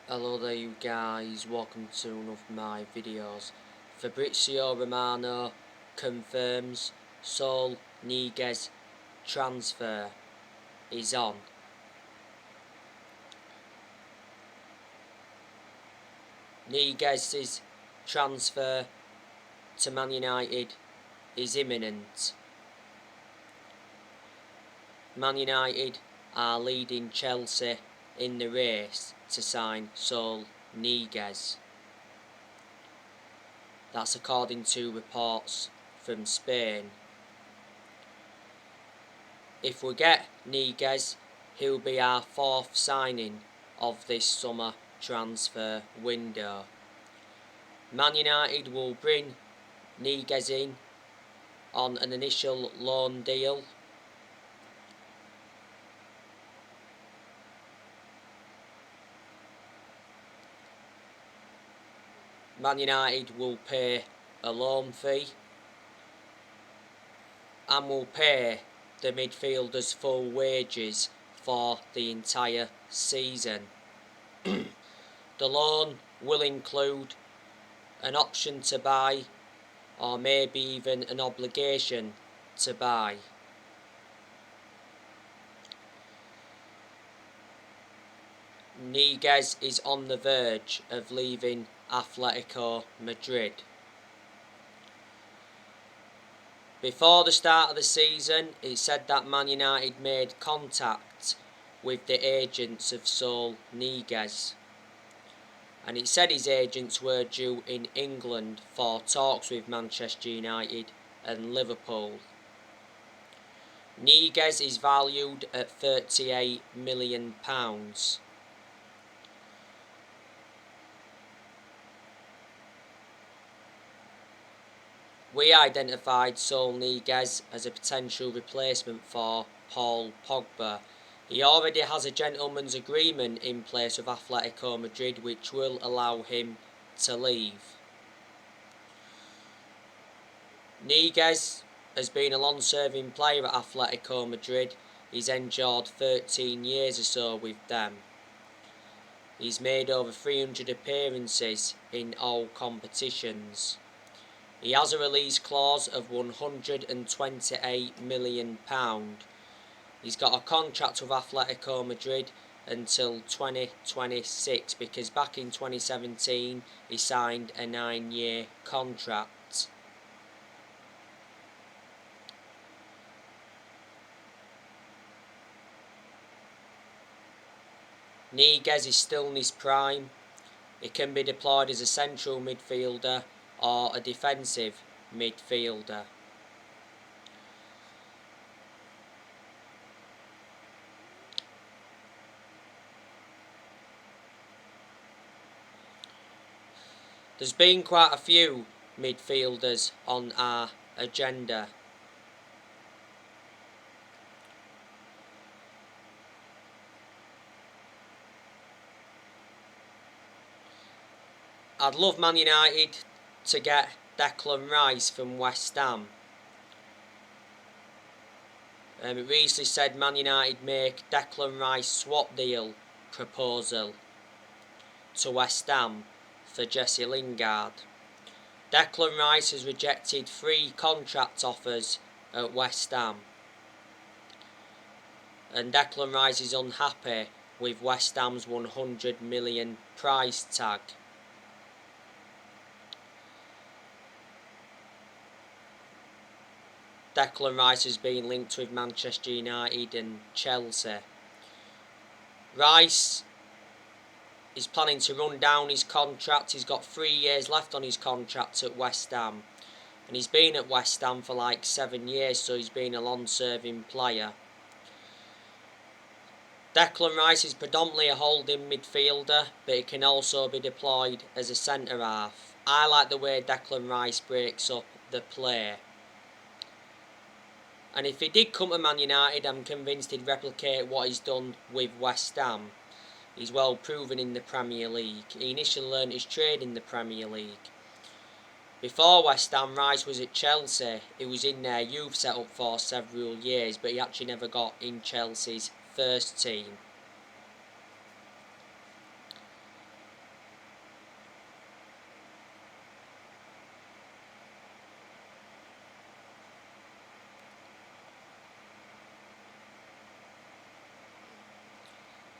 Hello there you guys, welcome to one of my videos. Fabrizo Romano confirms Saul Niguez transfer is on. Niguez's transfer to Man United is imminent. Man United are leading Chelsea in the race to sign Saul Niguez. That's according to reports from Spain. If we get Niguez, he'll be our fourth signing of this summer transfer window. Man United will bring Niguez in on an initial loan deal. Man United will pay a loan fee and will pay the midfielders full wages for the entire season. The loan will include an option to buy or maybe even an obligation to buy. Niguez is on the verge of leaving Atletico Madrid. Before the start of the season, it said that Man United made contact with the agents of Saul Niguez, and it said his agents were due in England for talks with Manchester United and Liverpool. Niguez is valued at £38 million. We identified Saul Niguez as a potential replacement for Paul Pogba. He already has a gentleman's agreement in place with Atletico Madrid which will allow him to leave. Niguez has been a long-serving player at Atletico Madrid. He's endured 13 years or so with them. He's made over 300 appearances in all competitions. He has a release clause of £128 million. He's got a contract with Atletico Madrid until 2026 because back in 2017 he signed a 9-year contract. Niguez is still in his prime. He can be deployed as a central midfielder or a defensive midfielder. There's been quite a few midfielders on our agenda. I'd love Man United to get Declan Rice from West Ham. It recently said Man United make Declan Rice swap deal proposal to West Ham for Jesse Lingard. Declan Rice has rejected 3 contract offers at West Ham, and Declan Rice is unhappy with West Ham's £100 million price tag. Declan Rice has been linked with Manchester United and Chelsea. Rice is planning to run down his contract. He's got 3 years left on his contract at West Ham. And he's been at West Ham for like 7 years, so he's been a long-serving player. Declan Rice is predominantly a holding midfielder, but he can also be deployed as a centre-half. I like the way Declan Rice breaks up the play. And if he did come to Man United, I'm convinced he'd replicate what he's done with West Ham. He's well proven in the Premier League. He initially learned his trade in the Premier League. Before West Ham, Rice was at Chelsea. He was in their youth setup for several years, but he actually never got in Chelsea's first team.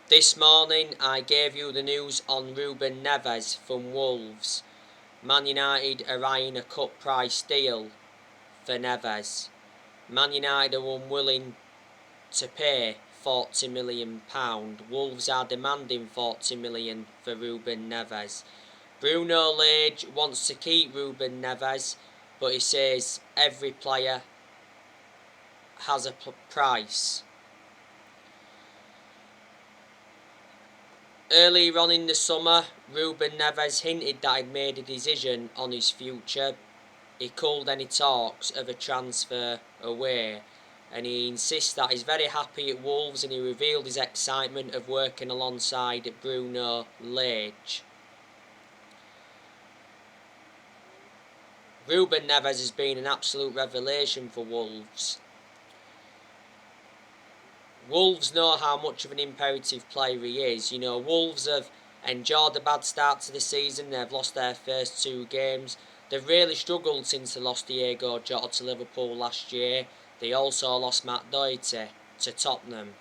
This morning I gave you the news on Ruben Neves from Wolves. Man United are eyeing a cut price deal for Neves. Man United are unwilling to pay £40 million. Wolves are demanding £40 million for Ruben Neves. Bruno Lage wants to keep Ruben Neves, but he says every player has a price. Earlier on in the summer, Ruben Neves hinted that he'd made a decision on his future. He culled any talks of a transfer away, and he insists that he's very happy at Wolves, and he revealed his excitement of working alongside Bruno Lage. Ruben Neves has been an absolute revelation for Wolves. Wolves know how much of an imperative player he is. You know, Wolves have endured a bad start to the season. They've lost their first 2 games. They've really struggled since they lost Diego Jota to Liverpool last year. They also lost Matt Doherty to Tottenham.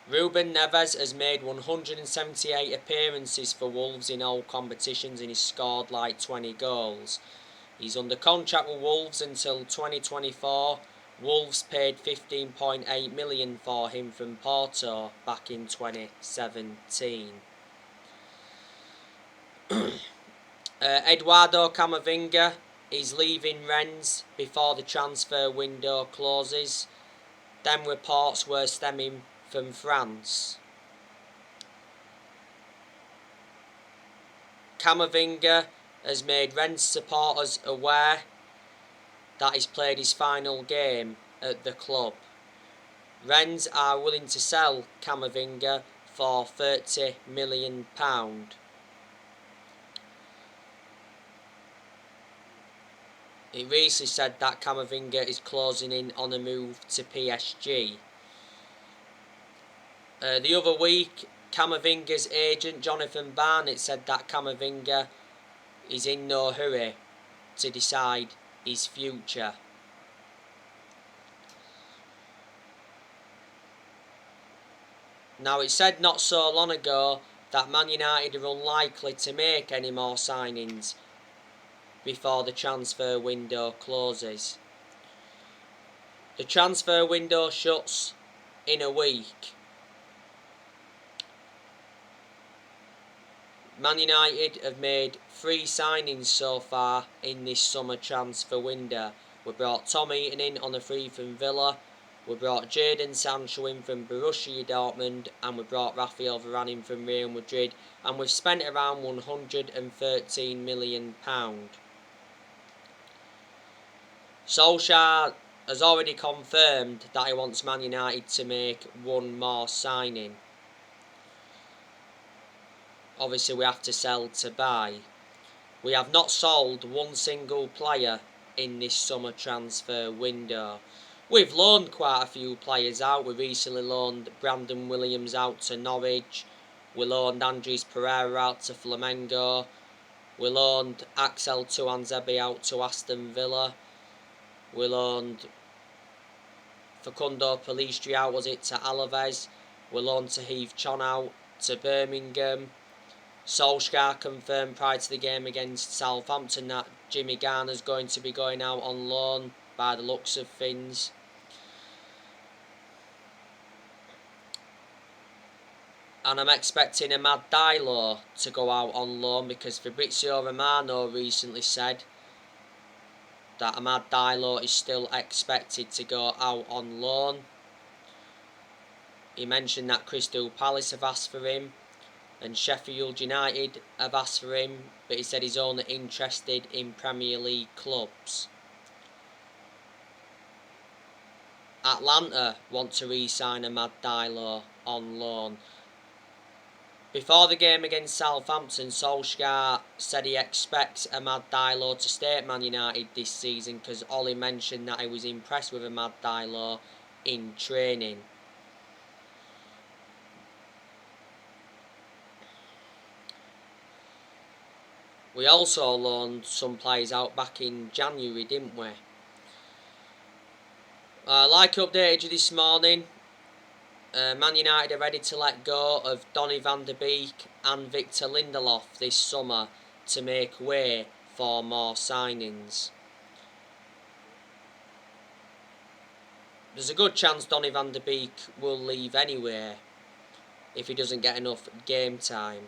Ruben Neves has made 178 appearances for Wolves in all competitions, and he's scored like 20 goals. He's under contract with Wolves until 2024. Wolves paid £15.8 million for him from Porto back in 2017. Eduardo Camavinga is leaving Rennes before the transfer window closes. Them reports were stemming from France. Camavinga has made Rennes supporters aware that he's played his final game at the club. Rennes are willing to sell Camavinga for £30 million. It recently said that Camavinga is closing in on a move to PSG. The other week, Camavinga's agent Jonathan Barnett said that Camavinga is in no hurry to decide his future. Now, it said not so long ago that Man United are unlikely to make any more signings before the transfer window closes. The transfer window shuts in a week. Man United have made 3 signings so far in this summer transfer window. We brought Tom Eaton in on a free from Villa. We brought Jadon Sancho in from Borussia Dortmund, and we brought Rafael Varane in from Real Madrid, and we've spent around £113 million. Solskjaer has already confirmed that he wants Man United to make 1 more signing. Obviously we have to sell to buy. We have not sold 1 single player in this summer transfer window. We've loaned quite a few players out. We recently loaned Brandon Williams out to Norwich. We loaned Andres Pereira out to Flamengo. We loaned Axel Tuanzebe out to Aston Villa. We loaned Facundo Pellistri out, to Alaves. We loaned Tahith Chon out to Birmingham. Solskjaer confirmed prior to the game against Southampton that Jimmy Garner's going to be going out on loan by the looks of things. And I'm expecting Amad Diallo to go out on loan, because Fabrizo Romano recently said that Amad Diallo is still expected to go out on loan. He mentioned that Crystal Palace have asked for him, and Sheffield United have asked for him, but he said he's only interested in Premier League clubs. Atlanta want to re-sign Amad Diallo on loan. Before the game against Southampton, Solskjaer said he expects Amad Diallo to stay at Man United this season, because Ollie mentioned that he was impressed with Amad Diallo in training. We also loaned some players out back in January, didn't we? Like I updated you this morning, Man United are ready to let go of Donny van der Beek and Victor Lindelof this summer to make way for more signings. There's a good chance Donny van der Beek will leave anyway if he doesn't get enough game time.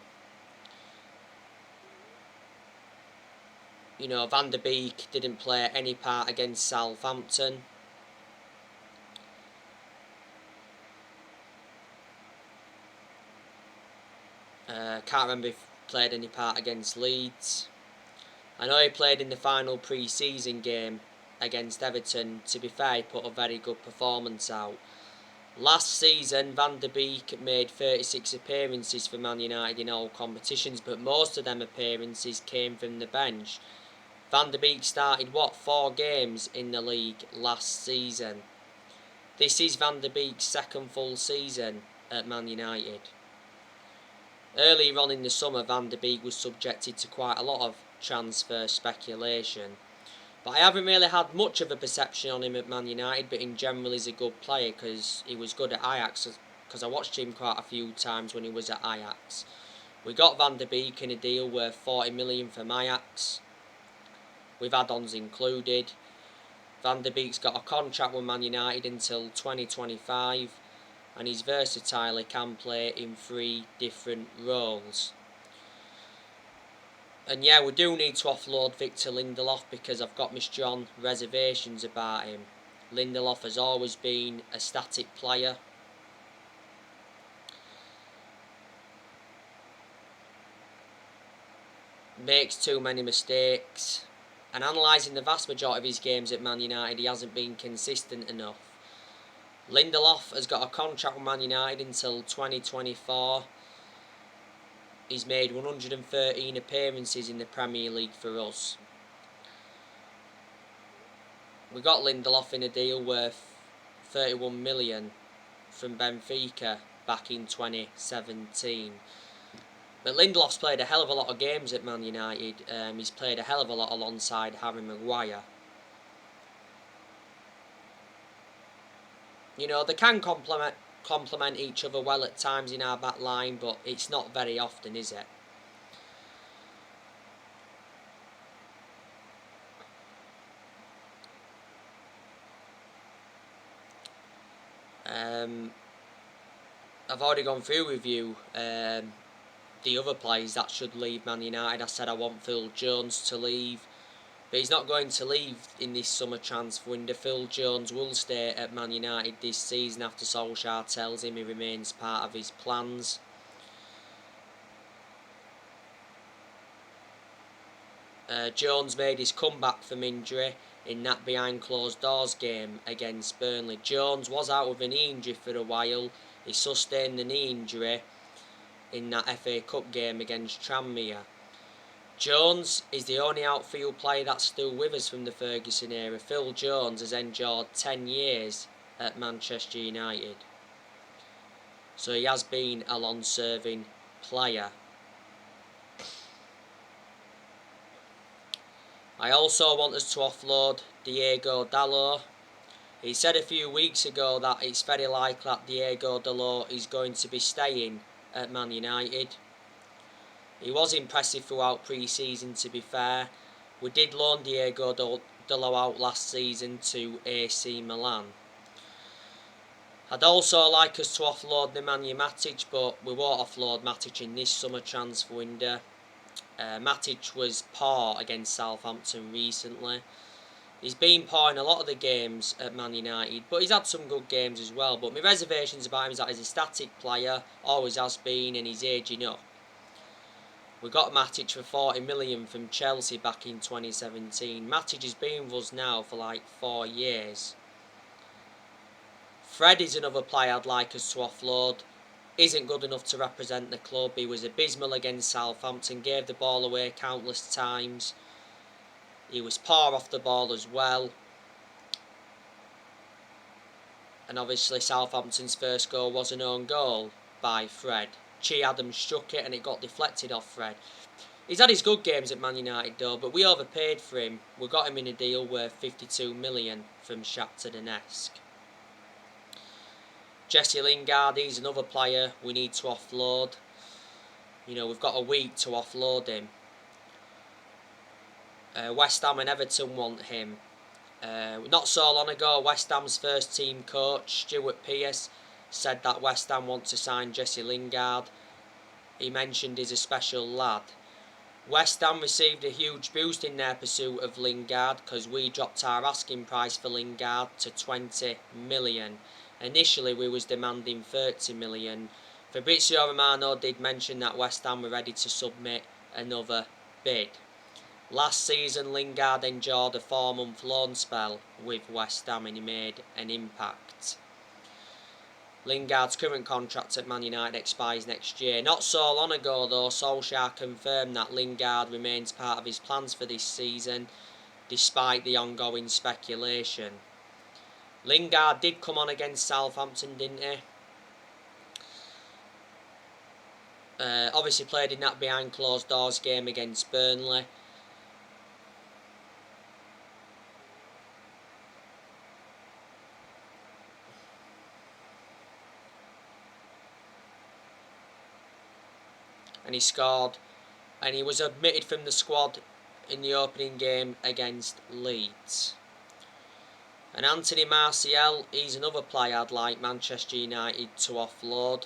You know, Van der Beek didn't play any part against Southampton. Can't remember if he played any part against Leeds. I know he played in the final pre-season game against Everton. To be fair, he put a very good performance out. Last season, Van der Beek made 36 appearances for Man United in all competitions, but most of them appearances came from the bench. Van der Beek started, 4 games in the league last season. This is Van der Beek's second full season at Man United. Earlier on in the summer, Van der Beek was subjected to quite a lot of transfer speculation. But I haven't really had much of a perception on him at Man United, but in general he's a good player because he was good at Ajax, because I watched him quite a few times when he was at Ajax. We got Van der Beek in a deal worth 40 million from Ajax, with add-ons included. Van der Beek's got a contract with Man United until 2025, and he's versatile. He can play in 3 different roles. And yeah, we do need to offload Victor Lindelof because I've got my strong reservations about him. Lindelof has always been a static player. Makes too many mistakes. And analysing the vast majority of his games at Man United, he hasn't been consistent enough. Lindelof has got a contract with Man United until 2024. He's made 113 appearances in the Premier League for us. We got Lindelof in a deal worth 31 million from Benfica back in 2017. But Lindelof's played a hell of a lot of games at Man United. He's played a hell of a lot alongside Harry Maguire. You know, they can complement each other well at times in our back line, but it's not very often, is it? I've already gone through with you the other players that should leave Man United. I said I want Phil Jones to leave, but he's not going to leave in this summer transfer window. Phil Jones will stay at Man United this season after Solskjaer tells him he remains part of his plans. Jones made his comeback from injury in that behind closed doors game against Burnley. Jones was out with a knee injury for a while. He sustained the knee injury in that FA Cup game against Tranmere. Jones is the only outfield player that's still with us from the Ferguson era. Phil Jones has endured 10 years at Manchester United, so he has been a long-serving player. I also want us to offload Diego Dalot. He said a few weeks ago that it's very likely that Diego Dalot is going to be staying at Man United. He was impressive throughout pre-season, to be fair. We did loan Diego Dalot out last season to AC Milan. I'd also like us to offload Nemanja Matic, but we won't offload Matic in this summer transfer window. Matic was poor against Southampton recently. He's been poor in a lot of the games at Man United, but he's had some good games as well. But my reservations about him is that he's a static player, always has been, and he's ageing up. We got Matic for 40 million from Chelsea back in 2017. Matic has been with us now for like 4 years. Fred is another player I'd like us to offload. Isn't good enough to represent the club. He was abysmal against Southampton, gave the ball away countless times. He was poor off the ball as well. And obviously Southampton's first goal was an own goal by Fred. Che Adams struck it and it got deflected off Fred. He's had his good games at Man United though, but we overpaid for him. We got him in a deal worth 52 million from Shakhtar Donetsk. Jesse Lingard, he's another player we need to offload. You know, we've got a week to offload him. West Ham and Everton want him. Not so long ago, West Ham's first team coach, Stuart Pearce, said that West Ham want to sign Jesse Lingard. He mentioned he's a special lad. West Ham received a huge boost in their pursuit of Lingard because we dropped our asking price for Lingard to 20 million. Initially we was demanding 30 million. Fabrizo Romano did mention that West Ham were ready to submit another bid. Last season Lingard enjoyed a 4-month loan spell with West Ham and he made an impact. Lingard's current contract at Man United expires next year. Not so long ago though, Solskjaer confirmed that Lingard remains part of his plans for this season, despite the ongoing speculation. Lingard did come on against Southampton, didn't he? Obviously played in that behind closed doors game against Burnley. And he scored, and he was omitted from the squad in the opening game against Leeds. And Anthony Martial, he's another player I'd like Manchester United to offload,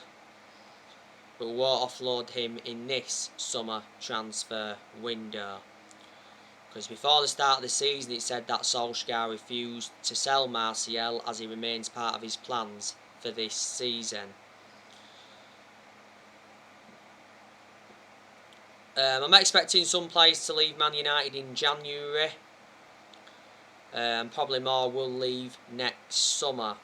but we won't offload him in this summer transfer window, because before the start of the season it said that Solskjaer refused to sell Martial as he remains part of his plans for this season. I'm expecting some players to leave Man United in January. Probably more will leave next summer.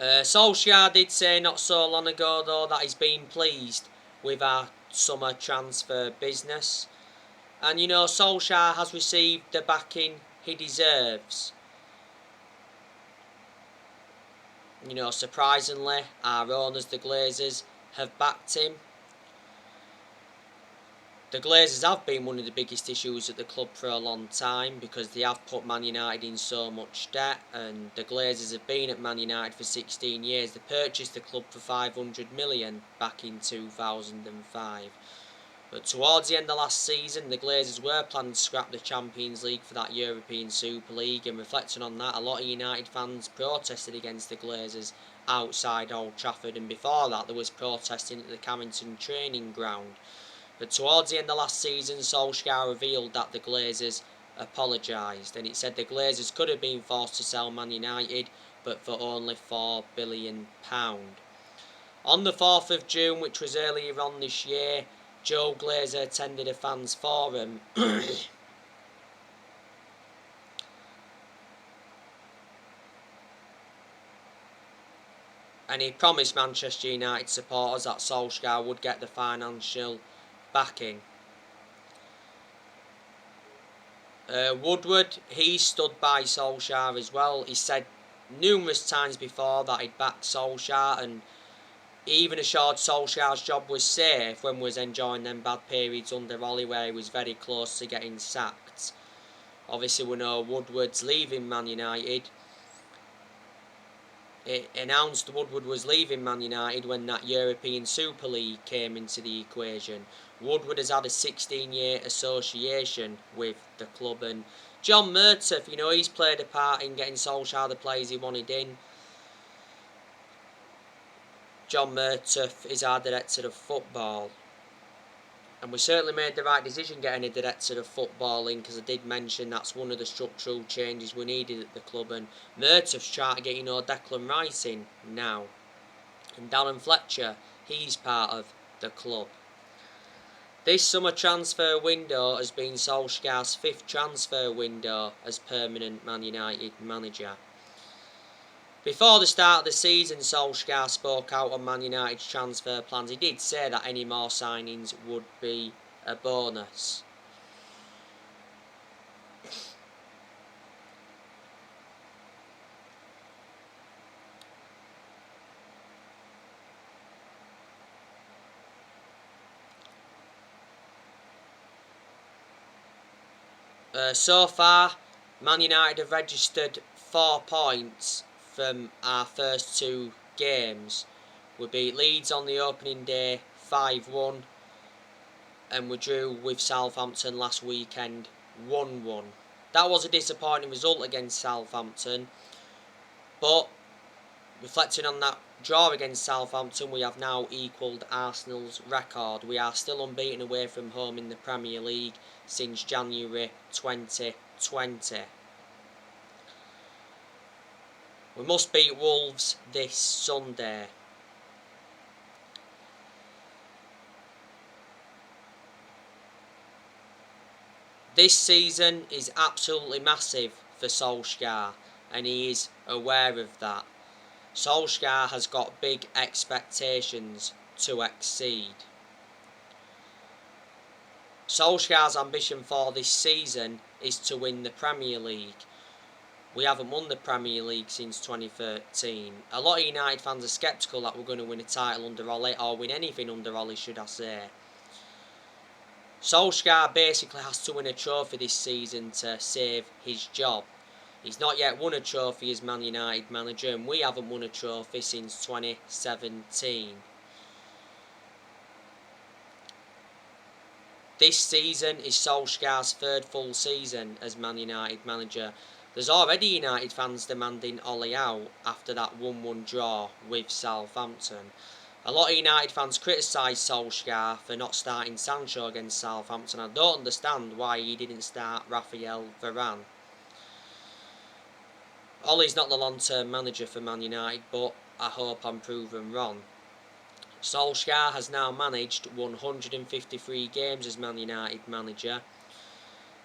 Solskjaer did say not so long ago though that he's been pleased with our summer transfer business. And you know, Solskjaer has received the backing he deserves. You know, surprisingly, our owners, the Glazers, have backed him. The Glazers have been one of the biggest issues at the club for a long time because they have put Man United in so much debt, and the Glazers have been at Man United for 16 years. They purchased the club for 500 million back in 2005. But towards the end of last season, the Glazers were planning to scrap the Champions League for that European Super League, and reflecting on that, a lot of United fans protested against the Glazers outside Old Trafford, and before that there was protesting at the Carrington training ground. But towards the end of last season, Solskjaer revealed that the Glazers apologised, and it said the Glazers could have been forced to sell Man United, but for only £4 billion. On the 4th of June, which was earlier on this year, Joe Glazer attended a fans forum and he promised Manchester United supporters that Solskjaer would get the financial backing. Woodward, he stood by Solskjaer as well. He said numerous times before that he'd back Solskjaer, and he even assured Solskjaer's job was safe when we was enjoying them bad periods under Ollie where he was very close to getting sacked. Obviously we know Woodward's leaving Man United. It announced Woodward was leaving Man United when that European Super League came into the equation. Woodward has had a 16-year association with the club, and John Murtough, you know, he's played a part in getting Solskjaer the players he wanted in. John Murtough is our director of football, and we certainly made the right decision getting a director of football in, because I did mention that's one of the structural changes we needed at the club, and Murtough's trying to get, you know, Declan Rice in now, and Darren Fletcher, he's part of the club. This summer transfer window has been Solskjaer's 5th transfer window as permanent Man United manager. Before the start of the season, Solskjaer spoke out on Man United's transfer plans. He did say that any more signings would be a bonus. So far, Man United have registered 4 points from our first 2 games. We beat Leeds on the opening day 5-1, and we drew with Southampton last weekend 1-1. That was a disappointing result against Southampton, but reflecting on that draw against Southampton, we have now equalled Arsenal's record. We are still unbeaten away from home in the Premier League since January 2020. We must beat Wolves this Sunday. This season is absolutely massive for Solskjaer, and he is aware of that. Solskjaer has got big expectations to exceed. Solskjaer's ambition for this season is to win the Premier League. We haven't won the Premier League since 2013. A lot of United fans are sceptical that we're going to win a title under Ollie, or win anything under Ollie, should I say. Solskjaer basically has to win a trophy this season to save his job. He's not yet won a trophy as Man United manager, and we haven't won a trophy since 2017. This season is Solskjaer's 3rd full season as Man United manager. There's already United fans demanding Ollie out after that 1-1 draw with Southampton. A lot of United fans criticise Solskjaer for not starting Sancho against Southampton. I don't understand why he didn't start Raphael Varane. Ollie's not the long-term manager for Man United, but I hope I'm proven wrong. Solskjaer has now managed 153 games as Man United manager.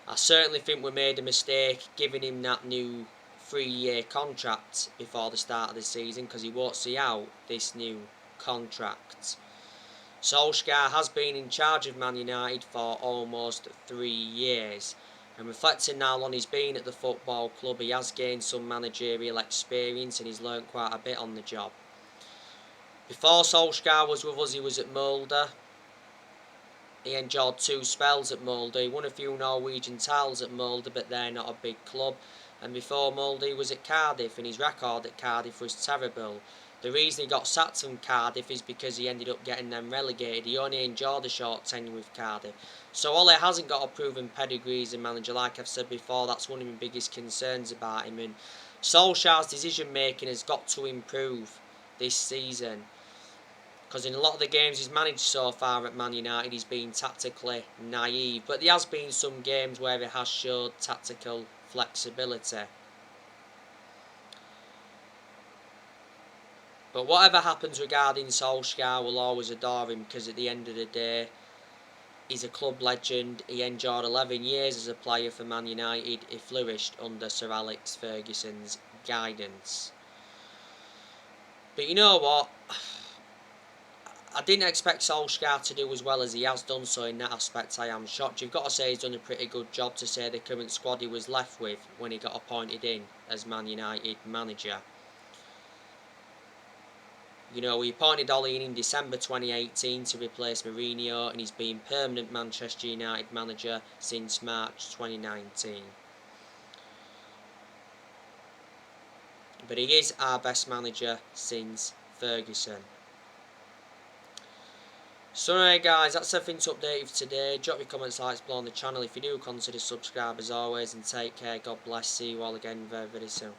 I certainly think we made a mistake giving him that new 3-year contract before the start of the season, because he won't see out this new contract. Solskjaer has been in charge of Man United for almost 3 years, and reflecting now on he's been at the football club, he has gained some managerial experience and he's learnt quite a bit on the job. Before Solskjaer was with us, he was at Molde. He enjoyed 2 spells at Molde. He won a few Norwegian titles at Molde, but they're not a big club. And before Molde, he was at Cardiff, and his record at Cardiff was terrible. The reason he got sacked from Cardiff is because he ended up getting them relegated. He only enjoyed a short tenure with Cardiff. So Ole hasn't got a proven pedigree as a manager. Like I've said before, that's one of my biggest concerns about him. And Solskjaer's decision making has got to improve this season, because in a lot of the games he's managed so far at Man United, he's been tactically naive. But there has been some games where he has showed tactical flexibility. But whatever happens regarding Solskjaer, we'll always adore him, because at the end of the day, he's a club legend. He enjoyed 11 years as a player for Man United. He flourished under Sir Alex Ferguson's guidance. But you know what? I didn't expect Solskjaer to do as well as he has done, so in that aspect I am shocked. You've got to say he's done a pretty good job to say the current squad he was left with when he got appointed in as Man United manager. You know, he appointed Ollie in December 2018 to replace Mourinho, and he's been permanent Manchester United manager since March 2019. But he is our best manager since Ferguson. So anyway guys, that's everything to update you for today. Drop your comments, likes below on the channel if you do, consider subscribe as always, and take care. God bless. See you all again very, very soon.